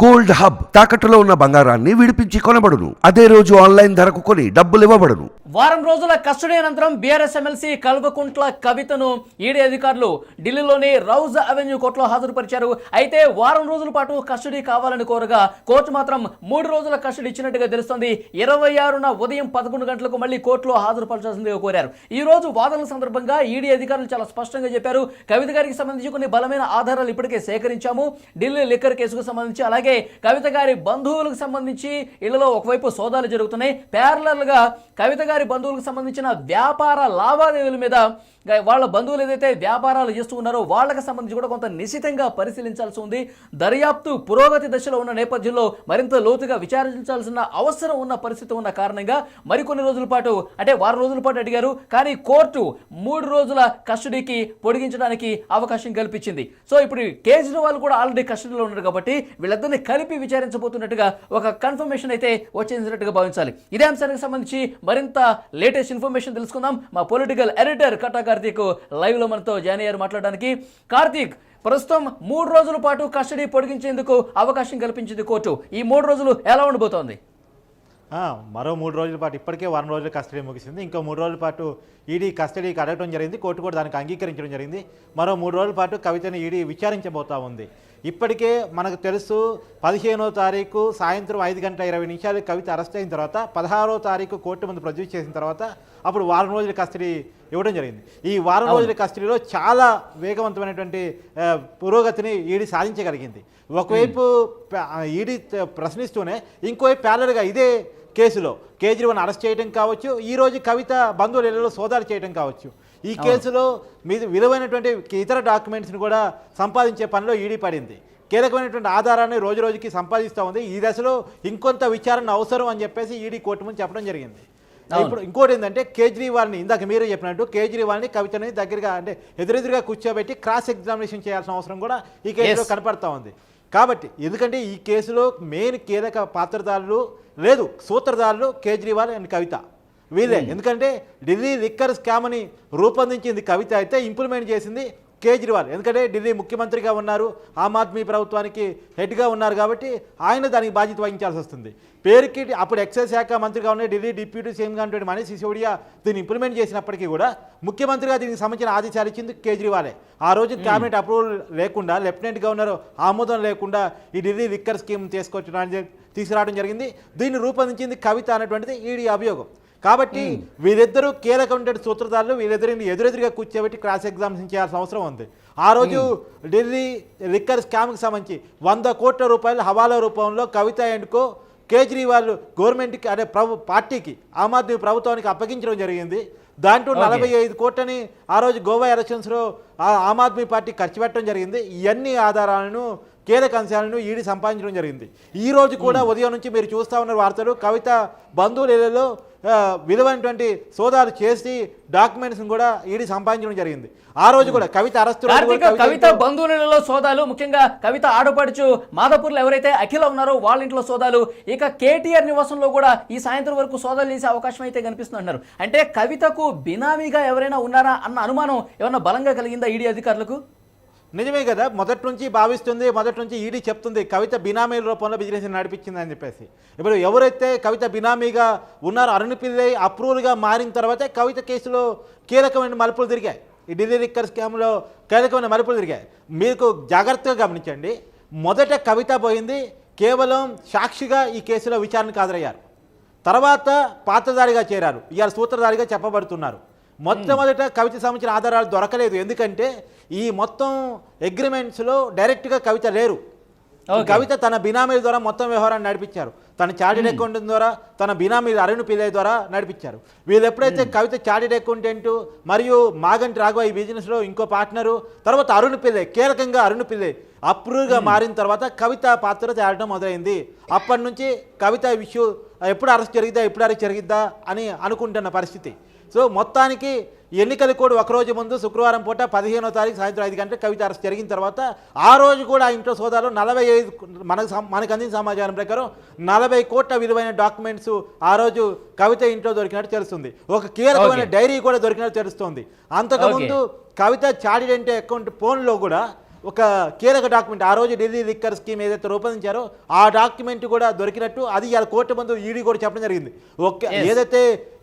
Gold hub తాకట్టులో ఉన్న బంగారాన్ని విడిపించి కొనబడును. అదే రోజు ఆన్లైన్ ధరకు కొని డబ్బులు ఇవ్వబడును. వారం రోజుల కస్టడీ అనంతరం బీఆర్ఎస్ ఎమ్మెల్సీ కల్వకుంట్ల కవితను ఈడీ అధికారులు ఢిల్లీలోని రౌజ్ అవెన్యూ కోర్టులో హాజరుపరిచారు. అయితే వారం రోజుల పాటు కస్టడీ కావాలని కోరగా కోర్టు మాత్రం 3 రోజుల కస్టడీ ఇచ్చినట్టుగా తెలుస్తోంది. 26న ఉదయం 11 గంటలకు మళ్ళీ కోర్టులో హాజరుపరచాల్సిందిగా కోరారు. ఈ రోజు వాదనల సందర్భంగా ఈడీ అధికారులు చాలా స్పష్టంగా చెప్పారు. కవిత గారికి సంబంధించి కొన్ని బలమైన ఆధారాలు ఇప్పటికే సేకరించాము. ఢిల్లీ లిక్కర్ కేసుకు సంబంధించి అలాగే కవిత గారి బంధువులకు సంబంధించి ఇళ్లలో ఒకవైపు సోదాలు జరుగుతున్నాయి. ప్యారలల్ గా కవిత గారి బంధువులకు సంబంధించిన వ్యాపార లావాదేవీల మీద వాళ్ళ బంధువులు ఏదైతే వ్యాపారాలు చేస్తూ ఉన్నారో వాళ్ళకి సంబంధించి కూడా కొంత నిశితంగా పరిశీలించాల్సి ఉంది. దర్యాప్తు పురోగతి దశలో ఉన్న నేపథ్యంలో మరింత లోతుగా విచారించాల్సిన అవసరం ఉన్న పరిస్థితి ఉన్న కారణంగా మరికొన్ని రోజుల పాటు అంటే వారం రోజుల పాటు అడిగారు. కానీ కోర్టు 3 రోజుల కస్టడీకి పొడిగించడానికి అవకాశం కల్పించింది. సో ఇప్పుడు కేజ్రీవాల్ కూడా ఆల్రెడీ కస్టడీలో ఉన్నారు కాబట్టి వీళ్ళిద్దరిని కలిపి విచారించబోతున్నట్టుగా ఒక కన్ఫర్మేషన్ అయితే వచ్చేసినట్టుగా భావించాలి. ఇదే అంశానికి సంబంధించి మరింత లేటెస్ట్ ఇన్ఫర్మేషన్ తెలుసుకుందాం. మా పొలిటికల్ ఎడిటర్ కట్టా కార్తీక్ లైవ్ లో మనతో జాయిన్ అయ్యారు మాట్లాడడానికి. కార్తీక్, ప్రస్తుతం 3 రోజుల పాటు కస్టడీ పొడిగించేందుకు అవకాశం కల్పించింది కోర్టు. ఈ 3 రోజులు ఎలా ఉండబోతోంది? మరో 3 రోజుల పాటు ఇప్పటికే వారం రోజుల కస్టడీ ముగిసింది. ఇంకో 3 రోజుల పాటు ఈడీ కస్టడీకి అడగడం జరిగింది. కోర్టు కూడా దానికి అంగీకరించడం జరిగింది. మరో 3 రోజుల పాటు కవితని ఈడీ విచారించబోతా ఉంది. ఇప్పటికే మనకు తెలుసు 15వ తారీఖు సాయంత్రం 5:20 కవిత అరెస్ట్ అయిన తర్వాత 16వ తారీఖు కోర్టు ముందు ప్రొడ్యూస్ చేసిన తర్వాత అప్పుడు వారం రోజుల కస్టడీ ఇవ్వడం జరిగింది. ఈ వారం రోజుల కస్టడీలో చాలా వేగవంతమైనటువంటి పురోగతిని ఈడీ సాధించగలిగింది. ఒకవైపు ఈడీ ప్రశ్నిస్తూనే ఇంకోవైపు ప్యారలల్గా ఇదే కేసులో కేజ్రీవాల్ అరెస్ట్ చేయడం కావచ్చు, ఈరోజు కవిత బంధువుల ఇళ్లలో సోదాలు చేయడం కావచ్చు. ఈ కేసులో విలువైనటువంటి ఇతర డాక్యుమెంట్స్ని కూడా సంపాదించే పనిలో ఈడీ పడింది. కీలకమైనటువంటి ఆధారాన్ని రోజు రోజుకి సంపాదిస్తూ ఉంది. ఈ దశలో ఇంకొంత విచారణ అవసరం అని చెప్పేసి ఈడీ కోర్టు ముందు చెప్పడం జరిగింది. ఇప్పుడు ఇంకోటి ఏంటంటే కేజ్రీవాల్ని ఇందాక మీరు చెప్పినట్టు కేజ్రీవాల్ని కవితని దగ్గరగా అంటే ఎదురెదురుగా కూర్చోబెట్టి క్రాస్ ఎగ్జామినేషన్ చేయాల్సిన అవసరం కూడా ఈ కేసులో కనపడతా ఉంది. కాబట్టి ఎందుకంటే ఈ కేసులో మెయిన్ కీలక పాత్రధారులు లేదు సూత్రధారులు కేజ్రీవాల్ అండ్ కవిత వీళ్ళే. ఎందుకంటే ఢిల్లీ లిక్కర్ స్కామ్ అని రూపొందించింది కవిత అయితే ఇంప్లిమెంట్ చేసింది కేజ్రీవాల్. ఎందుకంటే ఢిల్లీ ముఖ్యమంత్రిగా ఉన్నారు, ఆమ్ ఆద్మీ ప్రభుత్వానికి హెడ్గా ఉన్నారు కాబట్టి ఆయన దానికి బాధ్యత వహించాల్సి వస్తుంది. పేరుకి అప్పుడు ఎక్సైజ్ శాఖ మంత్రిగా ఉన్న ఢిల్లీ డిప్యూటీ సీఎంగా ఉన్నటువంటి మనీష్ సిసోడియా దీన్ని ఇంప్లిమెంట్ చేసినప్పటికీ కూడా ముఖ్యమంత్రిగా దీనికి సంబంధించిన ఆదేశాలు ఇచ్చింది కేజ్రీవాలే. ఆ రోజు క్యాబినెట్ అప్రూవల్ లేకుండా లెఫ్టినెంట్ గవర్నర్ ఆమోదం లేకుండా ఈ ఢిల్లీ లిక్కర్ స్కీమ్ తీసుకురావడం జరిగింది. దీన్ని రూపొందించింది కవిత అనేటువంటిది ఈడీ అభియోగం. కాబట్టి వీరిద్దరూ కీలకమైన సూత్రధారులు, వీరిద్దరిని ఎదురెదురుగా కూర్చోబెట్టి క్రాస్ ఎగ్జామినేషన్ చేయాల్సిన అవసరం ఉంది. ఆ రోజు ఢిల్లీ లిక్కర్ స్కామ్కి సంబంధించి 100 కోట్ల రూపాయలు హవాలా రూపంలో కవిత అండ్కో కేజ్రీవాల్ గవర్నమెంట్కి అదే పార్టీకి ఆమ్ ఆద్మీ ప్రభుత్వానికి అప్పగించడం జరిగింది. దాంట్లో 45 కోట్లని ఆ రోజు గోవా ఎలక్షన్స్లో ఆమ్ ఆద్మీ పార్టీ ఖర్చు పెట్టడం జరిగింది. ఇవన్నీ ఆధారాలను కీలక అంశాలను ఈడీ సంపాదించడం జరిగింది. ఈ రోజు కూడా ఉదయం నుంచి మీరు చూస్తూ ఉన్న వార్తలు కవిత బంధువులలో విలువైనటువంటి సోదాలు చేసి డాక్యుమెంట్స్ కూడా ఈడీ సంపాదించడం జరిగింది. ఆ రోజు కూడా కవిత అరెస్ట్ కవిత బంధువులలో సోదాలు, ముఖ్యంగా కవిత ఆడపడుచు మాదాపూర్లో ఎవరైతే అఖిల ఉన్నారో వాళ్ళ ఇంట్లో సోదాలు, ఇక కేటీఆర్ నివాసంలో కూడా ఈ సాయంత్రం వరకు సోదాలు చేసే అవకాశం అయితే కనిపిస్తుంది అంటున్నారు. అంటే కవితకు బినామీగా ఎవరైనా ఉన్నారా అన్న అనుమానం ఏమన్నా బలంగా కలిగిందా ఈడీ అధికారులకు? నిజమే కదా, మొదటి నుంచి భావిస్తుంది, మొదటి నుంచి ఈడీ చెప్తుంది కవిత బినామీల రూపంలో బిజినెస్ నడిపించింది అని చెప్పేసి. ఇప్పుడు ఎవరైతే కవిత బినామీగా ఉన్నారో అరుణ్ పిల్లై అప్రూవల్గా మారిన తర్వాతే కవిత కేసులో కీలకమైన మలుపులు తిరిగాయి. ఈ ఢిల్లీ లిక్కర్ స్కామ్లో కీలకమైన మలుపులు తిరిగాయి. మీకు జాగ్రత్తగా గమనించండి, మొదట కవిత పోయింది కేవలం సాక్షిగా ఈ కేసులో విచారణకు హాజరయ్యారు. తర్వాత పాత్రధారిగా చేరారు, ఇవాళ సూత్రధారిగా చెప్పబడుతున్నారు. మొట్టమొదట కవిత సంబంధించిన ఆధారాలు దొరకలేదు. ఎందుకంటే ఈ మొత్తం అగ్రిమెంట్స్లో డైరెక్ట్గా కవిత లేరు. కవిత తన బినామీల ద్వారా మొత్తం వ్యవహారాన్ని నడిపించారు. తన చార్టెడ్ అకౌంటెంట్ ద్వారా తన బినామీ అరుణ్ పిల్లై ద్వారా నడిపించారు. వీళ్ళు ఎప్పుడైతే కవిత చార్టెడ్ అకౌంటెంట్ మరియు మాగంటి రాఘవ ఈ బిజినెస్లో ఇంకో పార్ట్నరు, తర్వాత అరుణ్ పిల్లై కీలకంగా అరుణ్ పిల్లై అప్రూవ్గా మారిన తర్వాత కవిత పాత్ర తేడటం మొదలైంది. అప్పటి నుంచి కవిత ఇష్యూ ఎప్పుడు అరెస్ట్ జరిగిద్దా అని అనుకుంటున్న పరిస్థితి. సో మొత్తానికి ఎన్నికలు కూడా ఒకరోజు ముందు శుక్రవారం పూట 15వ తారీఖు సాయంత్రం 5 గంటలకు కవిత అరెస్ట్ జరిగిన తర్వాత ఆ రోజు కూడా ఆ ఇంట్లో సోదాలు 45 మనకు అందిన సమాచారం ప్రకారం 40 కోట్ల విలువైన డాక్యుమెంట్స్ ఆ రోజు కవిత ఇంట్లో దొరికినట్టు తెలుస్తుంది. ఒక కీలకమైన డైరీ కూడా దొరికినట్టు తెలుస్తుంది. అంతకుముందు కవిత చార్టెడ్ అకౌంట్ ఫోన్లో కూడా ఒక కీలక డాక్యుమెంట్ ఆ రోజు ఢిల్లీ లిక్కర్ స్కీమ్ ఏదైతే రూపొందించారో ఆ డాక్యుమెంట్ కూడా దొరికినట్టు అది ఇలా కోర్టు ముందు ఈడీ కూడా చెప్పడం జరిగింది. ఏదైతే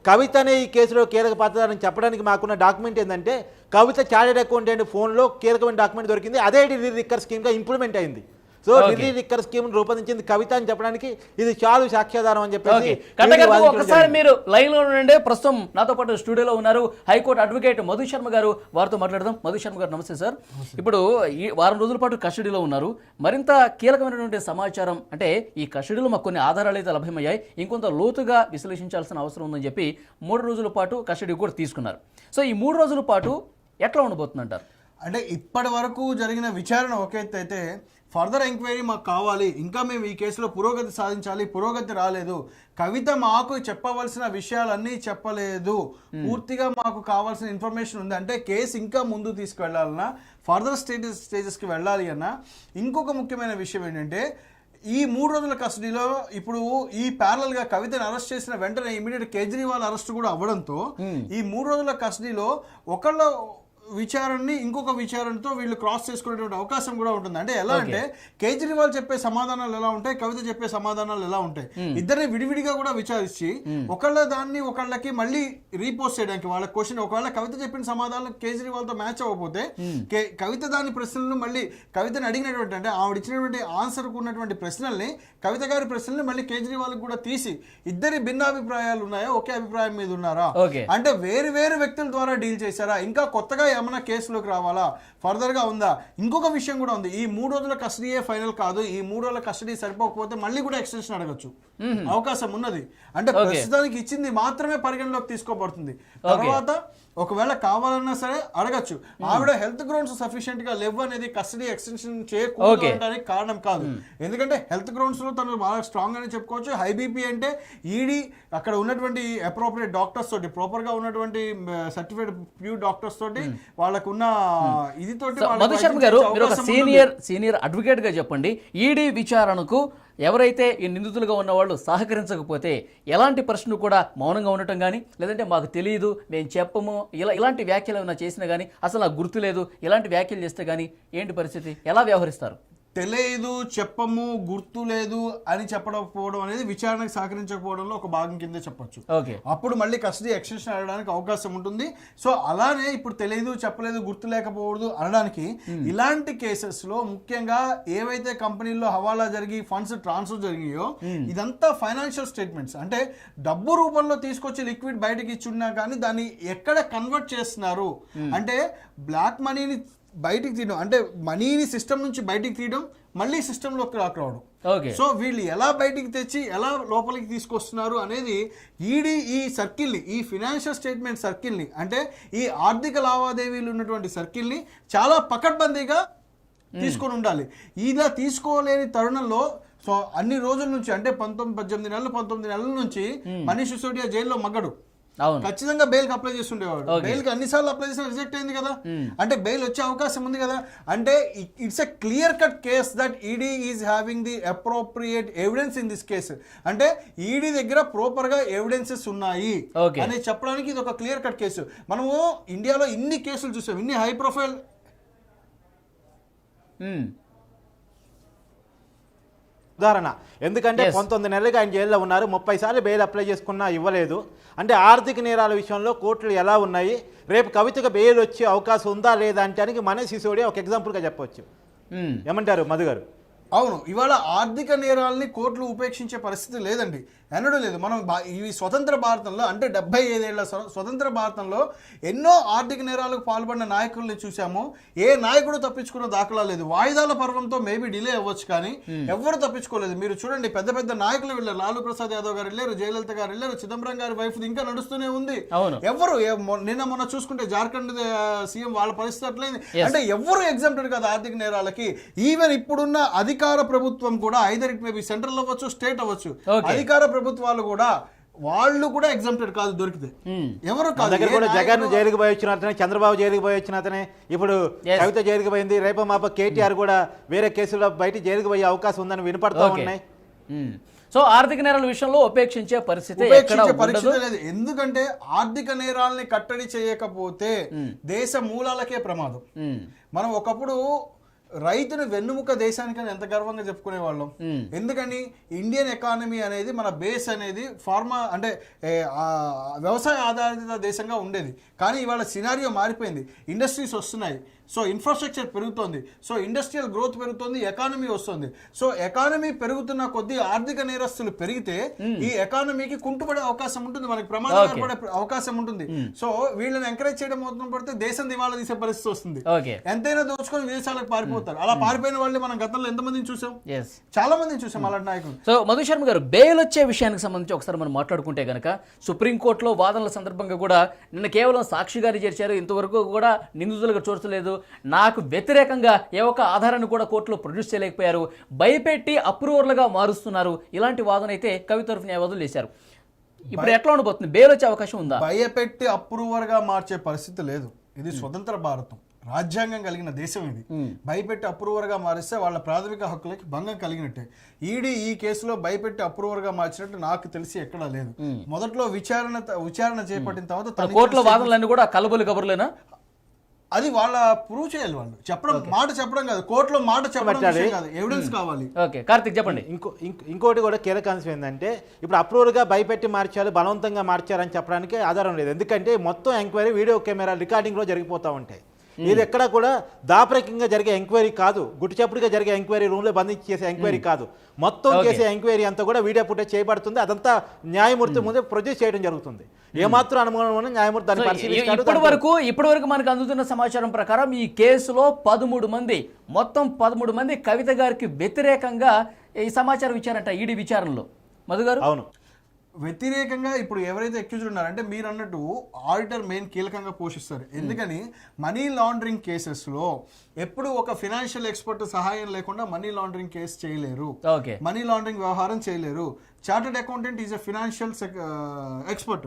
కవితనే ఈ కేసులో కీలక పాత్రని చెప్పడానికి మాకున్న డాక్యుమెంట్ ఏంటంటే కవిత చార్టెడ్ అకౌంటెంట్ ఫోన్లో కీలకమైన డాక్యుమెంట్ దొరికింది, అదే ఢిల్లీ లిక్కర్ స్కీమ్గా ఇంప్లిమెంట్ అయింది. సో ఢిల్లీ లిక్కర్ స్కీమ్ రూపొందించింది కవిత అని చెప్పడానికి ఇది చాలు సాక్ష్యాధారం అని చెప్పేసి ఒకసారి మీరు లైన్ లో ఉండే ప్రస్తుతం నాతో పాటు స్టూడియోలో ఉన్నారు హైకోర్టు అడ్వకేట్ మధు శర్మ గారు, వారితో మాట్లాడదాం. మధు శర్మ గారు నమస్తే సార్. ఇప్పుడు ఈ వారం రోజుల పాటు కస్టడీలో ఉన్నారు, మరింత కీలకమైనటువంటి సమాచారం అంటే ఈ కస్టడీలో మాకు కొన్ని ఆధారాలు అయితే లభ్యమయ్యాయి, ఇంకొంత లోతుగా విశ్లేషించాల్సిన అవసరం ఉందని చెప్పి 3 రోజుల పాటు కస్టడీ కూడా తీసుకున్నారు. సో ఈ 3 రోజుల పాటు ఎట్లా ఉండబోతుందంటారు? అంటే ఇప్పటి వరకు జరిగిన విచారణ ఒక ఎత్తు అయితే ఫర్దర్ ఎంక్వైరీ మాకు కావాలి, ఇంకా మేము ఈ కేసులో పురోగతి సాధించాలి, పురోగతి రాలేదు, కవిత మాకు చెప్పవలసిన విషయాలన్నీ చెప్పలేదు, పూర్తిగా మాకు కావాల్సిన ఇన్ఫర్మేషన్ ఉంది అంటే కేసు ఇంకా ముందు తీసుకువెళ్ళాలన్నా ఫర్దర్ స్టేజెస్కి వెళ్ళాలి అన్నా. ఇంకొక ముఖ్యమైన విషయం ఏంటంటే ఈ 3 రోజుల కస్టడీలో ఇప్పుడు ఈ ప్యారలల్ గా కవితను అరెస్ట్ చేసిన వెంటనే ఇమీడియట్ కేజ్రీవాల్ అరెస్ట్ కూడా అవ్వడంతో ఈ 3 రోజుల కస్టడీలో ఒకళ్ళ విచారణని ఇంకొక విచారణతో వీళ్ళు క్రాస్ చేసుకునేటువంటి అవకాశం కూడా ఉంటుంది. అంటే ఎలా అంటే కేజ్రీవాల్ చెప్పే సమాధానాలు ఎలా ఉంటాయి, కవిత చెప్పే సమాధానాలు ఎలా ఉంటాయి, ఇద్దరిని విడివిడిగా కూడా విచారించి ఒకళ్ళ దాన్ని ఒకళ్ళకి మళ్ళీ రీపోస్ట్ చేయడానికి వాళ్ళ క్వశ్చన్ ఒకవేళ కవిత చెప్పిన సమాధానం కేజ్రీవాల్ తో మ్యాచ్ అవ్వకపోతే కవిత దాని ప్రశ్నలను మళ్ళీ కవితను అడిగినటువంటి అంటే ఆవిడ ఇచ్చినటువంటి ఆన్సర్ ఉన్నటువంటి ప్రశ్నల్ని కవిత గారి ప్రశ్నల్ని మళ్ళీ కేజ్రీవాల్ కూడా తీసి ఇద్దరి భిన్నాభిప్రాయాలు ఉన్నాయా, ఒకే అభిప్రాయం మీద ఉన్నారా, అంటే వేరు వేరు వ్యక్తుల ద్వారా డీల్ చేశారా, ఇంకా కొత్తగా ఏమన్నా కేసులోకి రావాలా, ఫర్దర్ గా ఉందా. ఇంకొక విషయం కూడా ఉంది, ఈ 3 రోజుల కస్టడీయే ఫైనల్ కాదు, ఈ 3 రోజుల కస్టడీ సరిపోకపోతే మళ్ళీ కూడా ఎక్స్టెన్షన్ అడగచ్చు అవకాశం ఉన్నది. అంటే ప్రస్తుతానికి ఇచ్చింది మాత్రమే పరిగణలోకి తీసుకోబడుతుంది, తర్వాత ఒకవేళ కావాలన్నా సరే అడగచ్చు. ఆవిడ హెల్త్ గ్రౌండ్స్ సఫిషియెంట్ గా లేవు అనేది కస్టడీ ఎక్స్టెన్షన్ చేయకూడడానికి కారణం కాదు, ఎందుకంటే హెల్త్ గ్రౌండ్స్ లో తను బాగా స్ట్రాంగ్ అని చెప్పుకోవచ్చు. హై బీపీ అంటే ఈడీ అక్కడ ఉన్నటువంటి అప్రోప్రియేట్ డాక్టర్స్ తోటి ప్రాపర్ గా ఉన్నటువంటి సర్టిఫైడ్ ప్యూ డాక్టర్స్ తోటి వాళ్ళకున్న ఇది తోటి. మధు శర్మ గారు, మీరు ఒక సీనియర్ అడ్వకేట్ గా చెప్పండి, ఈడీ విచారణకు ఎవరైతే ఈ నిందితులుగా ఉన్న వాళ్ళు సహకరించకపోతే ఎలాంటి ప్రశ్నలు కూడా మౌనంగా ఉండటం కానీ, లేదంటే మాకు తెలియదు మేము చెప్పము ఇలాంటి వ్యాఖ్యలు ఏమైనా చేసినా కానీ, అసలు నాకు గుర్తు లేదు ఇలాంటి వ్యాఖ్యలు చేస్తే కానీ ఏంటి పరిస్థితి, ఎలా వ్యవహరిస్తారు? తెలియదు, చెప్పము, గుర్తు లేదు అని చెప్పకపోవడం అనేది విచారణకు సహకరించకపోవడంలో ఒక భాగం కింద చెప్పొచ్చు. అప్పుడు మళ్ళీ కస్టడీ ఎక్స్టెన్షన్ అడగడానికి అవకాశం ఉంటుంది. సో అలానే ఇప్పుడు తెలియదు, చెప్పలేదు, గుర్తు లేకపోవద్దు అనడానికి ఇలాంటి కేసెస్ లో ముఖ్యంగా ఏవైతే కంపెనీల్లో హవాలా జరిగి ఫండ్స్ ట్రాన్స్ఫర్ జరిగాయో ఇదంతా ఫైనాన్షియల్ స్టేట్మెంట్స్, అంటే డబ్బు రూపంలో తీసుకొచ్చి లిక్విడ్ బయటకి ఇచ్చున్నా కానీ దాన్ని ఎక్కడ కన్వర్ట్ చేస్తున్నారు అంటే బ్లాక్ మనీని బయటికి తీయడం, అంటే మనీని సిస్టమ్ నుంచి బయటికి తీయడం, మళ్ళీ సిస్టంలోకి రావడం. సో వీళ్ళు ఎలా బయటికి తెచ్చి ఎలా లోపలికి తీసుకొస్తున్నారు అనేది ఈడీ ఈ సర్కిల్ని, ఈ ఫినాన్షియల్ స్టేట్మెంట్ సర్కిల్ని, అంటే ఈ ఆర్థిక లావాదేవీలు ఉన్నటువంటి సర్కిల్ని చాలా పకడ్బందీగా తీసుకొని ఉండాలి. ఇలా తీసుకోలేని తరుణంలో సో అన్ని రోజుల నుంచి అంటే 19 నెలల నుంచి మనీష్ సిసోడియా జైల్లో మగ్గడు, ఖచ్చితంగా బెయిల్ కి అప్లై చేస్తుండేవాడు. బెయిల్ కి అన్నిసార్లు అప్లై చేసిన రిజెక్ట్ అయింది కదా, అంటే బెయిల్ వచ్చే అవకాశం ఉంది కదా. అంటే it's a clear cut case that ED is having the appropriate evidence in this case, అంటే ఈడీ దగ్గర ప్రాపర్ గా ఎవిడెన్సెస్ ఉన్నాయి అని చెప్పడానికి ఇది ఒక క్లియర్ కట్ కేసు. మనము ఇండియాలో ఇన్ని కేసులు చూసాం, ఇన్ని హై ప్రొఫైల్ ఉదాహరణ. ఎందుకంటే 19 నెలలుగా ఆయన జైల్లో ఉన్నారు, 30 సార్లు బెయిల్ అప్లై చేసుకున్నా ఇవ్వలేదు. అంటే ఆర్థిక నేరాల విషయంలో కోర్టులు ఎలా ఉన్నాయి, రేపు కవితకు బెయిల్ వచ్చే అవకాశం ఉందా లేదా అంటే మనీష్ సిసోడియా ఒక ఎగ్జాంపుల్గా చెప్పవచ్చు. ఏమంటారు మధు గారు? అవును, ఇవాళ ఆర్థిక నేరాలని కోర్టులు ఉపేక్షించే పరిస్థితి లేదండి, ఎన్నడూ లేదు. మనం ఈ స్వతంత్ర భారతంలో అంటే 75 ఏళ్ల స్వతంత్ర భారతంలో ఎన్నో ఆర్థిక నేరాలకు పాల్పడిన నాయకుల్ని చూసాము, ఏ నాయకుడు తప్పించుకున్న దాఖలా లేదు. వాయిదాల పర్వంతో మేబీ డిలే అవ్వచ్చు కానీ ఎవరు తప్పించుకోలేదు. మీరు చూడండి, పెద్ద పెద్ద నాయకులు వెళ్ళారు, లాలూ ప్రసాద్ యాదవ్ గారు వెళ్ళారు, జయలలిత గారు వెళ్ళారు, చిదంబరం గారి వైఫ్ ఇంకా నడుస్తూనే ఉంది. ఎవరు నిన్న మొన్న చూసుకుంటే జార్ఖండ్ సీఎం వాళ్ళ పరిస్థితి అట్లయింది. అంటే ఎవరు ఎగ్జామ్టెడ్ కాదు ఆర్థిక నేరాలకి. ఈవెన్ ఇప్పుడున్న అధికార ప్రభుత్వం కూడా ఐదర్ ఇట్ మేబీ సెంట్రల్ అవ్వచ్చు, స్టేట్ అవ్వచ్చు, అధికార ప్రభుత్వాలు కూడా వాళ్ళు కూడా ఎగ్జామ్టెడ్ కాదు దొరికితే. ఎవరు కాదు, జగన్ జైలుకి పోయి వచ్చిన అతనే, చంద్రబాబు జైలుకి పోయి వచ్చిన అతనే, ఇప్పుడు కవిత జైలుకి పోయింది, రేపు మాప కేటీఆర్ కూడా వేరే కేసులో బయట జైలుకి పోయే అవకాశం ఉందని వినపడతా ఉన్నాయి. సో ఆర్థిక నేరాల విషయంలో ఉపేక్షించే పరిస్థితి లేదు, ఎందుకంటే ఆర్థిక నేరాలని కట్టడి చేయకపోతే దేశ మూలాలకే ప్రమాదం. మనం ఒకప్పుడు రైతును వెన్నుముక దేశానికని ఎంత గర్వంగా చెప్పుకునే వాళ్ళం. ఎందుకని ఇండియన్ ఎకానమీ అనేది మన బేస్ అనేది ఫార్మా అంటే వ్యవసాయ ఆధారిత దేశంగా ఉండేది. కానీ ఇవాళ సినారియో మారిపోయింది. ఇండస్ట్రీస్ వస్తున్నాయి, సో ఇన్ఫ్రాస్ట్రక్చర్ పెరుగుతోంది, సో ఇండస్ట్రియల్ గ్రోత్ పెరుగుతుంది, ఎకానమీ వస్తుంది. సో ఎకానమీ పెరుగుతున్న కొద్దీ ఆర్థిక నేరస్తులు పెరిగితే ఈ ఎకానమీకి కుంటుపడే అవకాశం ఉంటుంది, మనకి ప్రమాదం ఏర్పడే అవకాశం ఉంటుంది. సో వీళ్ళని ఎంకరేజ్ చేయడం మొదలు పడితే దేశం దివాళా తీసే పరిస్థితి వస్తుంది. ఎంతైనా దోచుకొని విదేశాలకు పారిపోతారు. అలా పారిపోయిన వాళ్ళని మనం గతంలో ఎంతమందిని చూసాం, చాలా మందిని చూసాం అలాంటి నాయకులు. సో మధు శర్మ గారు, బెయిల్ వచ్చే విషయానికి సంబంధించి ఒకసారి మనం మాట్లాడుకుంటే కనుక సుప్రీంకోర్టులో వాదనల సందర్భంగా కూడా నిన్న కేవలం సాక్షి గారు చేర్చారు, ఇంతవరకు కూడా నిందితులుగా చూడలేదు, నాకు వ్యతిరేకంగా ఏ ఒక్క ఆధారాన్ని కూడా కోర్టులో ప్రొడ్యూస్ చేయలేకపోయారు, భయపెట్టి అప్రూవర్లుగా మారుస్తున్నారు, ఇలాంటి వాదన అయితే కవిత తరఫు న్యాయవాదులు చేశారు. ఇప్పుడు ఎట్లా ఉండబోతుంది, బెయిల్ వచ్చే అవకాశం ఉందా? భయపెట్టి అప్రూవర్ గా మార్చే పరిస్థితి లేదు. ఇది స్వతంత్ర భారతం, రాజ్యాంగం కలిగిన దేశం. ఇది భయపెట్టి అప్రూవర్ గా మారిస్తే వాళ్ళ ప్రాథమిక హక్కులకి భంగం కలిగినట్టే. ఈడీ ఈ కేసులో భయపెట్టి అప్రూవర్ గా మార్చినట్టు నాకు తెలిసి ఎక్కడా లేదు. మొదట్లో విచారణ చేపట్టిన తర్వాత కోర్టులో వాదనలన్నీ కూడా కలబోలు కబుర్లేనా? అది వాళ్ళ ప్రూవ్ చేయాలి. వాళ్ళు చెప్పడం కాదు, కోర్టులో మాట చెప్పడం కాదు, ఎవిడెన్స్ కావాలి. ఓకే, కార్తిక్ చెప్పండి. ఇంకోటి కూడా కీలక అంశం ఏంటంటే, ఇప్పుడు అప్రూవర్గా భయపెట్టి మార్చారు, బలవంతంగా మార్చారని చెప్పడానికి ఆధారం లేదు. ఎందుకంటే మొత్తం ఎంక్వైరీ వీడియో కెమెరా రికార్డింగ్లో జరిగిపోతూ ఉంటాయి. ఇది ఎక్కడ కూడా దాపరికంగా జరిగే ఎంక్వైరీ కాదు, గుట్టుచప్పుడుగా జరిగే ఎంక్వైరీ, రూమ్లో బంధించి చేసే ఎంక్వైరీ కాదు. మొత్తం చేసే ఎంక్వైరీ అంతా కూడా వీడియో ఫుటేజ్ చేయబడుతుంది. అదంతా న్యాయమూర్తి ముందే ప్రొడ్యూస్ చేయడం జరుగుతుంది. ఏమాత్రం అనుమానం న్యాయమూర్తి దాన్ని పరిశీలిస్తాడు. ఇప్పటి వరకు మనకు అందుతున్న సమాచారం ప్రకారం ఈ కేసులో 13 మంది కవిత గారికి వ్యతిరేకంగా ఈ సమాచారం ఇచ్చారంట ఈడీ విచారణలో. మధు గారు, అవును, వ్యతిరేకంగా ఇప్పుడు ఎవరైతే అక్యూజ్డ్ ఉన్నారంటే మీరు అన్నట్టు ఆడిటర్ మెయిన్ కీలకంగా పోషిస్తారు. ఎందుకని మనీ లాండరింగ్ కేసెస్లో ఎప్పుడు ఒక ఫినాన్షియల్ ఎక్స్పర్ట్ సహాయం లేకుండా మనీ లాండరింగ్ కేసు చేయలేరు, మనీ లాండరింగ్ వ్యవహారం చేయలేరు. Chartered accountant is a financial expert.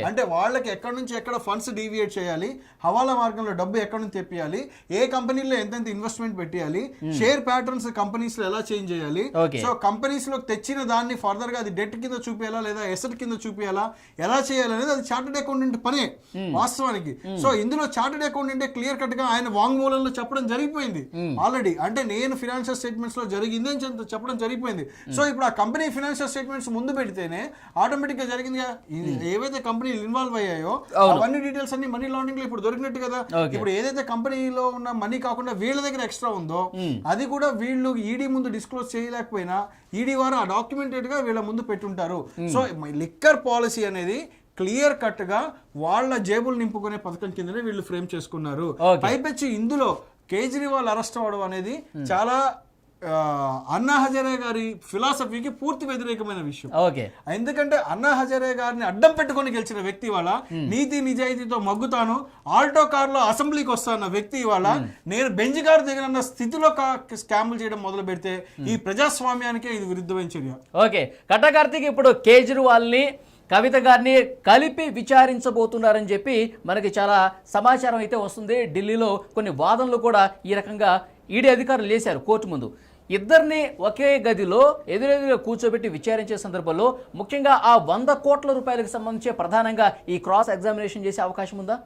అంటే వాళ్ళకి ఎక్కడి నుంచి ఎక్కడ ఫండ్స్ డీవియేట్ చేయాలి, హవాలా మార్గంలో డబ్బు ఎక్కడి నుంచి తెప్పియాలి, ఏ కంపెనీలో ఎంతెంత ఇన్వెస్ట్మెంట్ పెట్టాలి, షేర్ ప్యాటర్న్స్ కంపెనీస్ లో ఎలా చేంజ్ చేయాలి, సో కంపెనీస్ లో తెచ్చిన దాన్ని ఫర్దర్ గా అది డెట్ కింద చూపించాలా లేదా ఎసెట్ కింద చూపించాలా, ఎలా చేయాలి అనేది అది చార్టెడ్ అకౌంటెంట్ పనే వాస్తవానికి. సో ఇందులో చార్టెడ్ అకౌంటెంట్ క్లియర్ కట్ గా ఆయన వాంగ్మూలంలో చెప్పడం జరిగిపోయింది ఆల్రెడీ. అంటే నేను ఫినాన్షియల్ స్టేట్మెంట్స్ లో జరిగింది అని చెప్పడం జరిగిపోయింది. సో ఇప్పుడు ఆ కంపెనీ ఫినాన్షియల్ స్టేట్మెంట్స్ ముందు పెడితేనే ఆటోమేటిక్ గా జరిగిందిగా. ఏవైతే కంపెనీలు ఇన్వాల్వ్ అయ్యాయో అవన్నీ డీటెయిల్స్ అన్ని మనీ లాండరింగ్ లో ఇప్పుడు దొరికినట్టు కదా. ఇప్పుడు ఏదైతే కంపెనీలో ఉన్న మనీ కాకుండా వీళ్ళ దగ్గర ఎక్స్ట్రా ఉందో అది కూడా వీళ్ళు ఈడీ ముందు డిస్క్లోజ్ చేయలేకపోయినా ఈడీ వారు ఆ డాక్యుమెంటెడ్ గా వీళ్ళ ముందు పెట్టుంటారు. సో లిక్కర్ పాలసీ అనేది క్లియర్ కట్ గా వాళ్ళ జేబులు నింపుకునే పథకం కిందనే వీళ్ళు ఫ్రేమ్ చేసుకున్నారు. పైపెచ్చి ఇందులో కేజ్రీవాల్ అరెస్ట్ అవడం అనేది చాలా అన్నా హజారే గారి ఫిలాసఫీకి పూర్తి వ్యతిరేకమైన విషయం. ఎందుకంటే అన్నా హజారే గారిని అడ్డం పెట్టుకొని గెలిచిన వ్యక్తి వాళ్ళ నీతి నిజాయితీతో మగ్గుతాను, ఆల్టో కార్ లో అసెంబ్లీకి వస్తాన్న వ్యక్తి వాళ్ళ నేను బెంజ్ కారు దిగనన్న స్థితిలో స్కామ్లు చేయడం మొదలు పెడితే ఈ ప్రజాస్వామ్యానికే ఇది విరుద్ధమైన చర్య. ఓకే, కట్టా కార్తీక్, ఇప్పుడు కేజ్రీవాల్ ని కవిత గారిని కలిపి విచారించబోతున్నారని చెప్పి మనకి చాలా సమాచారం అయితే వస్తుంది. ఢిల్లీలో కొన్ని వాదనలు కూడా ఈ రకంగా ఈడీ అధికారులు లేశారు కోర్టు ముందు. ఇద్దరిని ఒకే గదిలో ఎదురెదురుగా కూర్చోబెట్టి విచారించే సందర్భంలో ముఖ్యంగా ఆ 100 కోట్ల రూపాయలకు సంబంధించి ప్రధానంగా ఈ క్రాస్ ఎగ్జామినేషన్ చేసే అవకాశం ఉందా?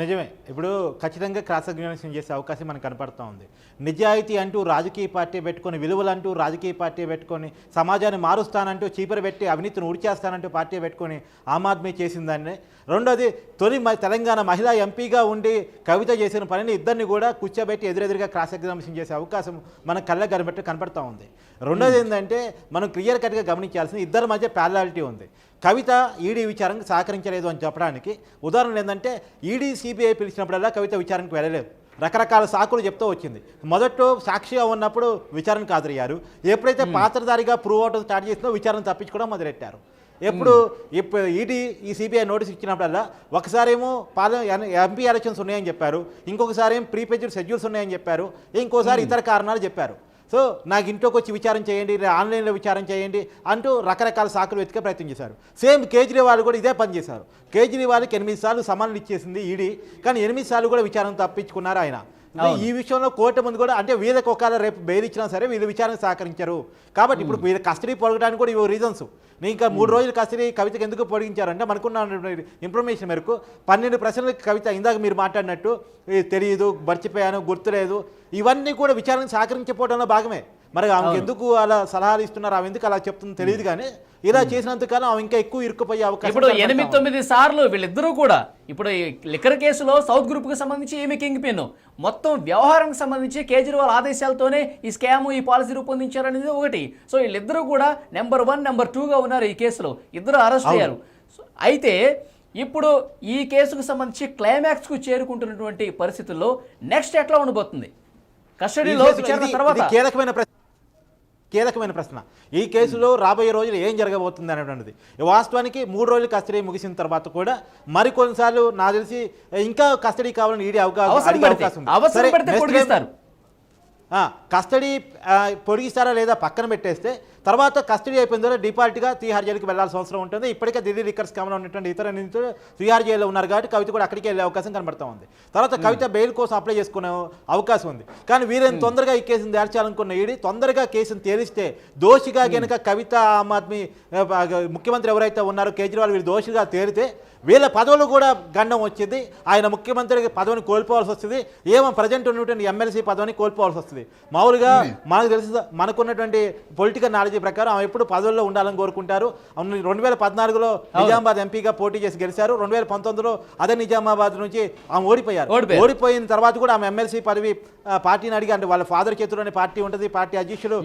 నిజమే, ఇప్పుడు ఖచ్చితంగా క్రాస్ ఎగ్జామినేషన్ చేసే అవకాశం మనకు కనపడుతూ ఉంది. నిజాయితీ అంటూ రాజకీయ పార్టీ పెట్టుకొని, విలువలు అంటూ రాజకీయ పార్టీ పెట్టుకొని, సమాజాన్ని మారుస్తానంటూ చీపరి పెట్టి అవినీతిని ఉడిచేస్తానంటూ పార్టీ పెట్టుకొని ఆమ్ ఆద్మీ చేసిందాన్ని. రెండోది, తొలి తెలంగాణ మహిళా ఎంపీగా ఉండి కవిత చేసిన పనిని ఇద్దరిని కూడా కూర్చోబెట్టి ఎదురెదురుగా క్రాస్ ఎగ్జామినేషన్ చేసే అవకాశం మన కళ్ళ కనపడుతూ ఉంది. రెండోది ఏంటంటే మనం క్లియర్ కట్గా గమనించాల్సింది, ఇద్దరి మధ్య ప్యారలాలిటీ ఉంది. కవిత ఈడీ విచారణకు సహకరించలేదు అని చెప్పడానికి ఉదాహరణ ఏంటంటే, ఈడీ సిబిఐ పిలిచినప్పుడల్లా కవిత విచారణకు వెళ్ళలేదు, రకరకాల సాకులు చెప్తూ వచ్చింది. మొదట్లో సాక్షిగా ఉన్నప్పుడు విచారణకు హాజరయ్యారు, ఎప్పుడైతే పాత్రధారిగా ప్రూవ్ అవడం స్టార్ట్ చేసిందో విచారణ తప్పించుకోవడం మొదలెట్టారు. ఇప్పుడు ఈడీ ఈ సిబిఐ నోటీస్ ఇచ్చినప్పుడల్లా ఒకసారేమో ఎంపీ ఎలక్షన్స్ ఉన్నాయని చెప్పారు, ఇంకొకసారి ఏం ప్రీపెయిడ్ షెడ్యూల్స్ ఉన్నాయని చెప్పారు, ఇంకోసారి ఇతర కారణాలు చెప్పారు. సో నాకు ఇంట్లోకి వచ్చి విచారం చేయండి, ఆన్లైన్లో విచారం చేయండి అంటూ రకరకాల సాకులు వెతికే ప్రయత్నం చేశారు. సేమ్ కేజ్రీవాల్ కూడా ఇదే పని చేశారు. కేజ్రీవాల్కి 8 సార్లు సమన్లు ఇచ్చేసింది ఈడీ, కానీ 8 సార్లు కూడా విచారణ తప్పించుకున్నారు ఆయన. ఈ విషయంలో కోర్టు ముందు కూడా అంటే వీళ్ళకి ఒకవేళ రేపు బెయిల్ ఇచ్చినా సరే వీళ్ళు విచారణ సహకరించారు కాబట్టి ఇప్పుడు వీళ్ళ కస్టడీ పొడగడానికి కూడా ఇవి రీజన్స్. నేను ఇంకా 3 రోజులు కస్టడీ కవితకి ఎందుకు పొడిగించారంటే మనకున్న ఇన్ఫర్మేషన్ మేరకు 12 ప్రశ్నలకు కవిత ఇందాక మీరు మాట్లాడినట్టు తెలియదు, మర్చిపోయాను, గుర్తులేదు, ఇవన్నీ కూడా విచారణకు సహకరించకపోవడంలో భాగమే. మరి ఆమెకు ఎందుకు అలా సలహాలు ఇస్తున్నారు, ఆమె ఎందుకు అలా చెప్తుందో తెలియదు. కానీ ఇలా చేసినంతకాలం ఆమె ఇంకా ఎక్కువ ఇరుక్కుపోయే అవకాశం. ఇప్పుడు 8-9 సార్లు వీళ్ళిద్దరూ కూడా ఇప్పుడు ఈ లిక్కర్ కేసులో సౌత్ గ్రూప్ కు సంబంధించి ఈమె కింగ్ పిన్, మొత్తం వ్యవహారానికి సంబంధించి కేజ్రీవాల్ ఆదేశాలతోనే ఈ స్కామ్ ఈ పాలసీ రూపొందించారనేది ఒకటి. సో వీళ్ళిద్దరూ కూడా నెంబర్ 1, నెంబర్ 2గా ఉన్నారు ఈ కేసులో. ఇద్దరు అరెస్ట్ అయ్యారు. అయితే ఇప్పుడు ఈ కేసుకు సంబంధించి క్లైమాక్స్ కు చేరుకుంటున్నటువంటి పరిస్థితుల్లో నెక్స్ట్ ఎట్లా ఉండబోతుంది కస్టడీలో విచారణ తర్వాత? కీలకమైన ప్రశ్న ఈ కేసులో రాబోయే రోజులు ఏం జరగబోతుంది అనేటువంటిది. వాస్తవానికి 3 రోజులు కస్టడీ ముగిసిన తర్వాత కూడా మరి కొన్నిసార్లు నాకు తెలిసి ఇంకా కస్టడీ కావాలని ఈడీ అవకాశం ఉంది. కస్టడీ పొడిగిస్తారా లేదా పక్కన పెట్టేస్తే తర్వాత కస్టడీ అయిపోయిన తర్వాత డిఫాల్ట్గా తీహార్ జైలుకి వెళ్లాల్సిన అవసరం ఉంటుంది. ఇప్పటికే ఢిల్లీ లిక్కర్ స్కామ్లో ఉన్నటువంటి ఇతర నిందితులు తీహార్ జైల్లో ఉన్నారు కాబట్టి కవిత కూడా అక్కడికి వెళ్ళే అవకాశం కనబడుతూ ఉంది. తర్వాత కవిత బెయిల్ కోసం అప్లై చేసుకునే అవకాశం ఉంది. కానీ వీరైనా తొందరగా ఈ కేసును తేల్చాలనుకున్న ఈడీ తొందరగా కేసును తేలిస్తే దోషిగా కనుక కవిత ఆమ్ ఆద్మీ ముఖ్యమంత్రి ఎవరైతే ఉన్నారో కేజ్రీవాల్ వీళ్ళు దోషిగా తేలితే వీళ్ళ పదవులు కూడా గండం వచ్చింది. ఆయన ముఖ్యమంత్రికి పదవిని కోల్పోవాల్సి వస్తుంది. ఏమో ప్రజెంట్ ఉన్నటువంటి ఎమ్మెల్సీ పదవిని కోల్పోవాల్సి వస్తుంది. మామూలుగా మనకు తెలిసి మనకున్నటువంటి పొలిటికల్ నాలెడ్జ్ ప్రకారం ఆమె ఎప్పుడు పదవుల్లో ఉండాలని కోరుకుంటారు. 2014లో నిజామాబాద్ ఎంపీగా పోటీ చేసి గెలిచారు. 2019లో అదే నిజామాబాద్ నుంచి ఆమె ఓడిపోయారు. ఓడిపోయిన తర్వాత కూడా ఆమె ఎమ్మెల్సీ పదవి పార్టీని అడిగి, అంటే వాళ్ళ ఫాదర్ చేతిలోనే పార్టీ ఉంటుంది, పార్టీ అధ్యక్షులు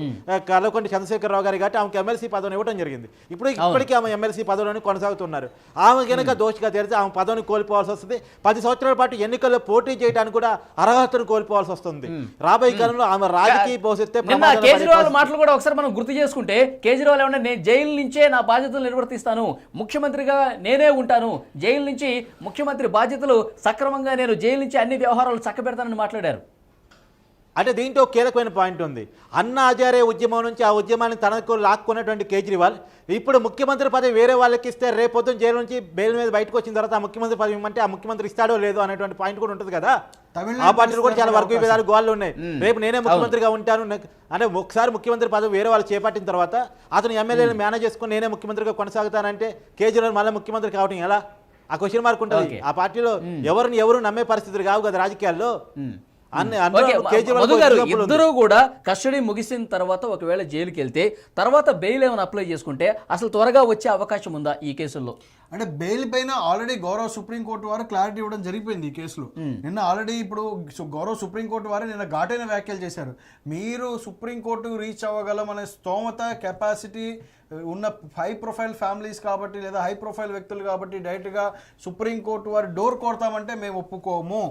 కల్వకుంట్ల చంద్రశేఖరరావు గారు కాబట్టి ఆమెకు ఎమ్మెల్సీ పదవిని ఇవ్వడం జరిగింది. ఇప్పటికీ ఆమె ఎమ్మెల్సీ పదవిలోనే కొనసాగుతున్నారు. ఆమె కనుక దోషిగా తెలిసి ఆమె పదవిని కోల్పోవాల్సి వస్తుంది. 10 సంవత్సరాల పాటు ఎన్నికల్లో పోటీ చేయడానికి కూడా అర్హతను కోల్పోవాల్సి వస్తుంది. రాబోయే కాలంలో ఆమె రాజకీయ భవిష్యత్తు కేజ్రీవాల్ మాటలు కూడా ఒకసారి మనం గుర్తు చేసుకుంటే కేజ్రీవాల్ ఏమన్నా నేను జైలు నుంచే నా బాధ్యతలు నిర్వర్తిస్తాను, ముఖ్యమంత్రిగా నేనే ఉంటాను, జైలు నుంచి ముఖ్యమంత్రి బాధ్యతలు సక్రమంగా నేను జైలు నుంచి అన్ని వ్యవహారాలు చక్కబెడతానని మాట్లాడారు. అంటే దీంట్లో కీలకమైన పాయింట్ ఉంది. అన్నా హజారే ఉద్యమం నుంచి ఆ ఉద్యమాన్ని తనకు లాక్కున్నటువంటి కేజ్రీవాల్ ఇప్పుడు ముఖ్యమంత్రి పదవి వేరే వాళ్ళకి ఇస్తే రేపొద్దున జైలు నుంచి బెయిల్ మీద బయటకు వచ్చిన తర్వాత ఆ ముఖ్యమంత్రి పదవి ఇవ్వమంటే ఆ ముఖ్యమంత్రి ఇస్తాడో లేదో అనేటువంటి పాయింట్ కూడా ఉంటుంది కదా. ఆ పార్టీలు కూడా చాలా వర్గ విభేదాలు గోళ్ళు ఉన్నాయి. రేపు నేనే ముఖ్యమంత్రిగా ఉంటాను అంటే ఒకసారి ముఖ్యమంత్రి పదవి వేరే వాళ్ళు చేపట్టిన తర్వాత అతను ఎమ్మెల్యేలు మేనేజ్ చేసుకుని నేనే ముఖ్యమంత్రిగా కొనసాగుతానంటే కేజ్రీవాల్ మళ్ళీ ముఖ్యమంత్రి కావడం ఎలా? ఆ క్వశ్చన్ మార్క్ ఉంటుంది. ఆ పార్టీలో ఎవరు నమ్మే పరిస్థితులు కావు కదా రాజకీయాల్లో. ఇద్దరు కూడా కస్టడీ ముగిసిన తర్వాత ఒకవేళ జైలుకి వెళ్తే తర్వాత బెయిల్ ఏమైనా అప్లై చేసుకుంటే అసలు త్వరగా వచ్చే అవకాశం ఉందా ఈ కేసుల్లో? అంటే బెయిల్ పైన ఆల్రెడీ గౌరవ సుప్రీంకోర్టు వారు క్లారిటీ ఇవ్వడం జరిగిపోయింది ఈ కేసులో. నిన్న ఆల్రెడీ ఇప్పుడు గౌరవ సుప్రీంకోర్టు వారు నిన్న ఘాటైన వ్యాఖ్యలు చేశారు. మీరు సుప్రీంకోర్టు రీచ్ అవ్వగలం అనే స్తోమత కెపాసిటీ ఉన్న హై ప్రొఫైల్ ఫ్యామిలీస్ కాబట్టి లేదా హై ప్రొఫైల్ వ్యక్తులు కాబట్టి డైరెక్ట్ గా సుప్రీంకోర్టు వారు డోర్ కొడతామంటే మేము ఒప్పుకోము.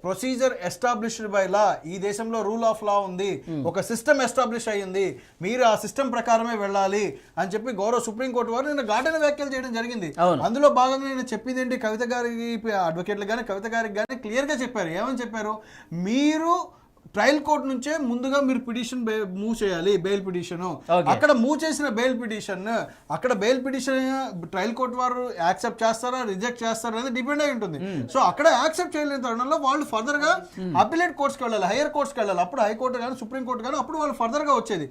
ప్రొసీజర్ ఎస్టాబ్లిష్డ్ బై లా, ఈ దేశంలో రూల్ ఆఫ్ లా ఉంది, ఒక సిస్టమ్ ఎస్టాబ్లిష్ అయ్యింది, మీరు ఆ సిస్టమ్ ప్రకారమే వెళ్ళాలి అని చెప్పి గౌరవ సుప్రీంకోర్టు వారు నిన్న ఘాటైన వ్యాఖ్యలు చేయడం జరిగింది. అందులో భాగంగా నేను చెప్పింది ఏంటి, కవిత గారికి అడ్వకేట్లు కానీ కవిత గారికి కానీ క్లియర్ గా చెప్పారు. ఏమని చెప్పారు, మీరు ట్రయల్ కోర్ట్ నుంచే ముందుగా మీరు పిటిషన్ మూవ్ చేయాలి, బెయిల్ పిటిషన్. అక్కడ మూవ్ చేసిన బెయిల్ పిటిషన్ అక్కడ బెయిల్ పిటిషన్ ట్రయల్ కోర్ట్ వారు యాక్సెప్ట్ చేస్తారా రిజెక్ట్ చేస్తారా అనేది డిపెండ్ అయి ఉంటుంది. సో అక్కడ యాక్సెప్ట్ చేయలేని తరుణంలో వాళ్ళు ఫర్దర్ గా అపిలేట్ కోర్ట్స్కి వెళ్ళాలి, హైయర్ కోర్ట్స్కి వెళ్ళాలి. అప్పుడు హైకోర్టు కానీ సుప్రీం కోర్టు కానీ అప్పుడు వాళ్ళు ఫర్దర్ గా వచ్చేది.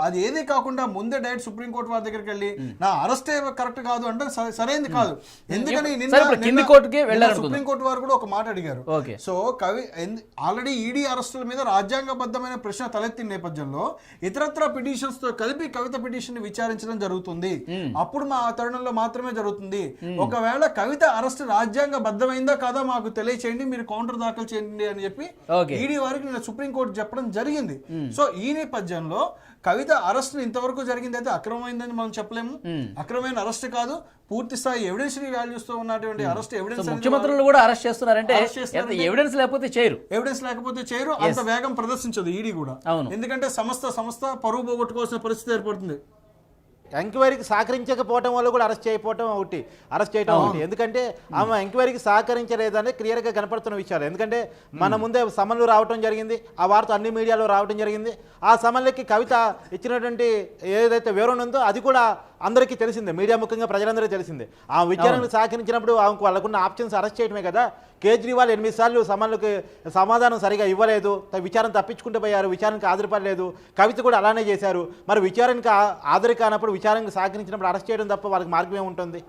అది ఏది కాకుండా ముందే డైరెక్ట్ సుప్రీం కోర్టు వారి దగ్గరికి వెళ్ళి నా అరెస్టే కరెక్ట్ కాదు అంటే సరైనది కాదు. ఎందుకని సుప్రీం కోర్టు వారు కూడా ఒక మాట అడిగారు. సో ఆల్రెడీ ఈడీ అరెస్ట్ మీద రాజ్యాంగబద్ధమైన ప్రశ్న తలెత్తిన నేపథ్యంలో ఇతరత్ర పిటిషన్స్ తో కలిపి కవిత పిటిషన్ విచారించడం జరుగుతుంది. అప్పుడు మా తరుణంలో మాత్రమే జరుగుతుంది. ఒకవేళ కవిత అరెస్ట్ రాజ్యాంగబద్ధమైందా కాదా మాకు తెలియచేయండి, మీరు కౌంటర్ దాఖలు చేయండి అని చెప్పి ఈడీ వారికి నేను సుప్రీంకోర్టు చెప్పడం జరిగింది. సో ఈ నేపథ్యంలో కవిత అరెస్ట్ ఇంతవరకు జరిగింది అయితే అక్రమమైందని మనం చెప్పలేము. అక్రమమైన అరెస్ట్ కాదు, పూర్తి స్థాయి ఎవిడెన్షియరీ వాల్యూస్ తో ఉన్నటువంటి అరెస్ట్. ఎవిడెన్స్ ముఖ్యమంత్రులు కూడా అరెస్ట్ చేస్తున్నారంటే ఎవిడెన్స్ లేకపోతే చేయరు, అంత వేగం ప్రదర్శించదు ఈడీ కూడా. ఎందుకంటే సంస్థ పరువు పోగొట్టుకోవాల్సిన పరిస్థితి ఏర్పడుతుంది. ఎంక్వైరీకి సహకరించకపోవడం వల్ల కూడా అరెస్ట్ చేయడం ఒకటి. ఎందుకంటే ఆమె ఎంక్వైరీకి సహకరించలేదని క్లియర్గా కనపడుతున్న విషయాలు. ఎందుకంటే మన ముందే సమన్లు రావడం జరిగింది, ఆ వార్త అన్ని మీడియాలో రావడం జరిగింది. ఆ సమన్లకి కవిత ఇచ్చినటువంటి ఏదైతే వివరణ ఉందో అది కూడా అందరికీ తెలిసిందే, మీడియా ముఖ్యంగా ప్రజలందరికీ తెలిసిందే. ఆ విచారణకు సహకరించినప్పుడు వాళ్ళకున్న ఆప్షన్స్ అరెస్ట్ చేయడమే కదా. కేజ్రీవాల్ 8 సార్లు సమాధానం సరిగా ఇవ్వలేదు, విచారణ తప్పించుకుంటూ పోయారు, విచారణకు హాజరుపడలేదు. కవిత కూడా అలానే చేశారు. మరి విచారణకు హాజరు కానప్పుడు, విచారణకు సహకరించినప్పుడు అరెస్ట్ చేయడం తప్ప వాళ్ళకి మార్గం ఏముంటుంది?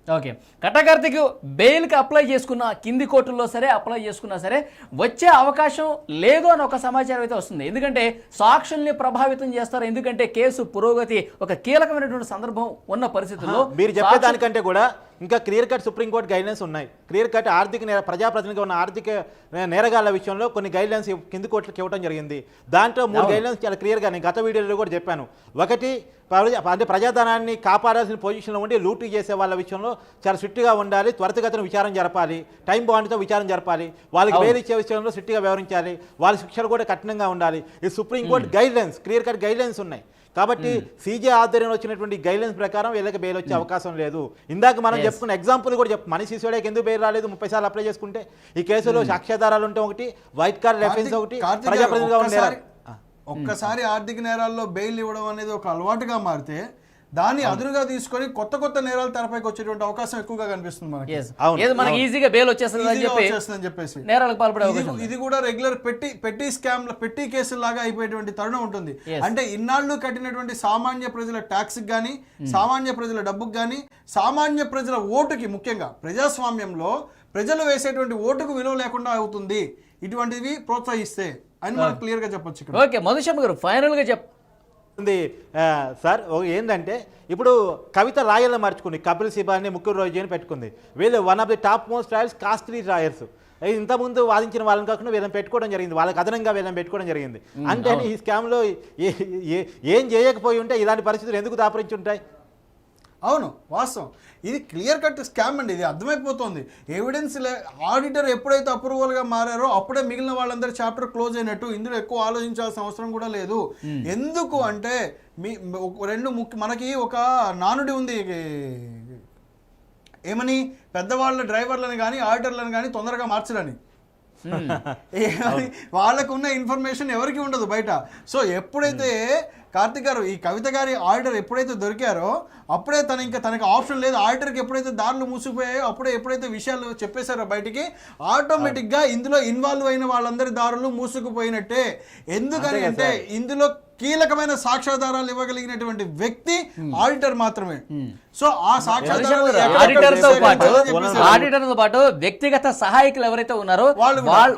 ఓకే, కట్టకార్తిక్ బెయిల్కి అప్లై చేసుకున్న కింది కోర్టుల్లో సరే అప్లై చేసుకున్నా సరే వచ్చే అవకాశం లేదు అని ఒక సమాచారం అయితే వస్తుంది. ఎందుకంటే సాక్షుల్ని ప్రభావితం చేస్తారు. ఎందుకంటే కేసు పురోగతి ఒక కీలకమైనటువంటి సందర్భం ఉన్న పరిస్థితుల్లో మీరు చెప్పేదానికంటే కూడా ఇంకా క్లియర్ కట్ సుప్రీంకోర్టు గైడ్లైన్స్ ఉన్నాయి. క్లియర్ కట్ ప్రజాప్రతినిధిగా ఉన్న ఆర్థిక నేరగాళ్ల విషయంలో కొన్ని గైడ్లైన్స్ కింది కోర్టులకు ఇవ్వడం జరిగింది. దాంట్లో 3 గైడ్లైన్స్ చాలా క్లియర్గా నేను గత వీడియోలో కూడా చెప్పాను. ఒకటి, అంటే ప్రజాధనాన్ని కాపాడాల్సిన పొజిషన్లో ఉండి లూటీ చేసే వాళ్ళ విషయంలో చాలా స్ట్రిక్ట్గా ఉండాలి, త్వరితగతిన విచారణ జరపాలి, టైం బాండ్తో విచారణ జరపాలి, వాళ్ళకి బెయిల్ ఇచ్చే విషయంలో స్ట్రిక్ట్గా వ్యవహరించాలి, వాళ్ళ శిక్షలు కూడా కఠినంగా ఉండాలి. ఈ supreme court guidelines, clear cut guidelines ఉన్నాయి. కాబట్టి సీజే ఆధ్వర్యంలో వచ్చినటువంటి గైడ్లైన్స్ ప్రకారం వీళ్ళకి బెయిల్ వచ్చే అవకాశం లేదు. ఇందాక మనం చెప్పుకున్న ఎగ్జాంపుల్ కూడా మనీష్ సిసోడియాకి ఎందుకు బెయిల్ రాలేదు? 30 సార్లు అప్లై చేసుకుంటే. ఈ కేసులో సాక్ష్యాధారాలు ఉంటే ఒకటి, వైట్ కార్డ్ రెఫరెన్స్ ఒకటి, ప్రజాప్రతినిధిగా ఉండే ఒక్కసారి ఆర్థిక నేరాల్లో బెయిల్ ఇవ్వడం అనేది ఒక అలవాటుగా మారితే దాన్ని అదునుగా తీసుకొని కొత్త కొత్త నేరాలు తెరపైకి వచ్చేటువంటి అవకాశం ఎక్కువగా కనిపిస్తుంది మనకి ఈజీగా బెయిల్ వచ్చేస్తుందని చెప్పేసి నేరాలకు పాల్పడే అవకాశం. ఇది కూడా రెగ్యులర్ పెట్టి స్కామ్ పెట్టి కేసుల లాగా అయిపోయేటువంటి తరుణం ఉంటుంది. అంటే ఇన్నాళ్ళు కట్టినటువంటి సామాన్య ప్రజల ట్యాక్స్ గానీ, సామాన్య ప్రజల డబ్బుకు గానీ, సామాన్య ప్రజల ఓటుకి, ముఖ్యంగా ప్రజాస్వామ్యంలో ప్రజలు వేసేటువంటి ఓటుకు విలువ లేకుండా అవుతుంది ఇటువంటివి ప్రోత్సహిస్తే అని మనం క్లియర్ గా చెప్పొచ్చు. ఓకే, మధుశర్మ గారు ఫైనల్ గా సార్ ఏంటంటే ఇప్పుడు కవిత లాయర్లు మార్చుకుంది, కపిల్ సిబాల్ని, ముకుల్ రోయ్ని పెట్టుకుంది. వీళ్ళు one of the top most lawyers, costly lawyers. ఇంతకుముందు వాదించిన వాళ్ళని కాకుండా వీళ్ళని పెట్టుకోవడం జరిగింది, వాళ్ళకి అదనంగా వీళ్ళని పెట్టుకోవడం జరిగింది. అంటే ఈ స్కామ్లో ఏం చేయకపోయి ఉంటే ఇలాంటి పరిస్థితులు ఎందుకు దాపరించి ఉంటాయి? అవును, వాస్తవం. ఇది క్లియర్ కట్ స్కామ్ అండి, ఇది అర్థమైపోతుంది. ఎవిడెన్స్ ఆడిటర్ ఎప్పుడైతే అప్రూవల్గా మారారో అప్పుడే మిగిలిన వాళ్ళందరూ చాప్టర్ క్లోజ్ అయినట్టు. ఇందులో ఎక్కువ ఆలోచించాల్సిన అవసరం కూడా లేదు. ఎందుకు అంటే మనకి ఒక నానుడి ఉంది, ఏమని, పెద్దవాళ్ళ డ్రైవర్లను కానీ ఆడిటర్లను కానీ తొందరగా మార్చడని. వాళ్ళకు ఉన్న ఇన్ఫర్మేషన్ ఎవరికి ఉండదు బయట. సో ఎప్పుడైతే కార్తిక్ గారు, ఈ కవిత గారి ఆడిటర్ ఎప్పుడైతే దొరికారో అప్పుడే తనకి ఆప్షన్ లేదు. ఆడిటర్కి ఎప్పుడైతే దారులు మూసిపోయాయో అప్పుడే ఎప్పుడైతే విషయాలు చెప్పేశారో బయటికి, ఆటోమేటిక్గా ఇందులో ఇన్వాల్వ్ అయిన వాళ్ళందరి దారులు మూసుకుపోయినట్టే. ఎందుకని అంటే ఇందులో కీలకమైన సాక్ష్యాధారాలు ఇవ్వగలిగినటువంటి వ్యక్తి ఆడిటర్ మాత్రమే. సో ఆ ఆడిటర్తో పాటు వ్యక్తిగత సహాయకులు ఎవరైతే ఉన్నారో